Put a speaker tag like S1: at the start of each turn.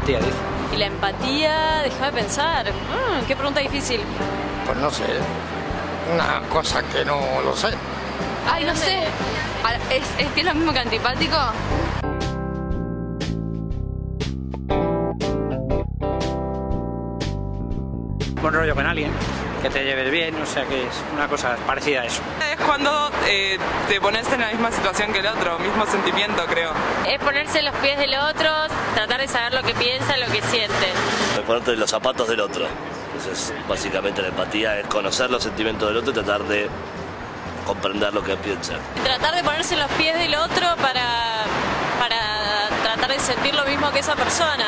S1: empatía, dice.
S2: Y la empatía, déjame pensar. Qué pregunta difícil.
S3: Pues no sé, una cosa que no lo sé.
S2: Ay, no sé. ¿Es lo mismo que antipático?
S1: Buen rollo con alguien, que te lleves bien, o sea que es una cosa parecida a eso.
S4: Es cuando te pones en la misma situación que el otro, mismo sentimiento, creo.
S2: Es ponerse en los pies del otro, tratar de saber lo que piensa, lo que siente.
S5: Ponerte en los zapatos del otro. Entonces, básicamente la empatía es conocer los sentimientos del otro y tratar de comprender lo que piensa.
S2: Tratar de ponerse en los pies del otro para tratar de sentir lo mismo que esa persona.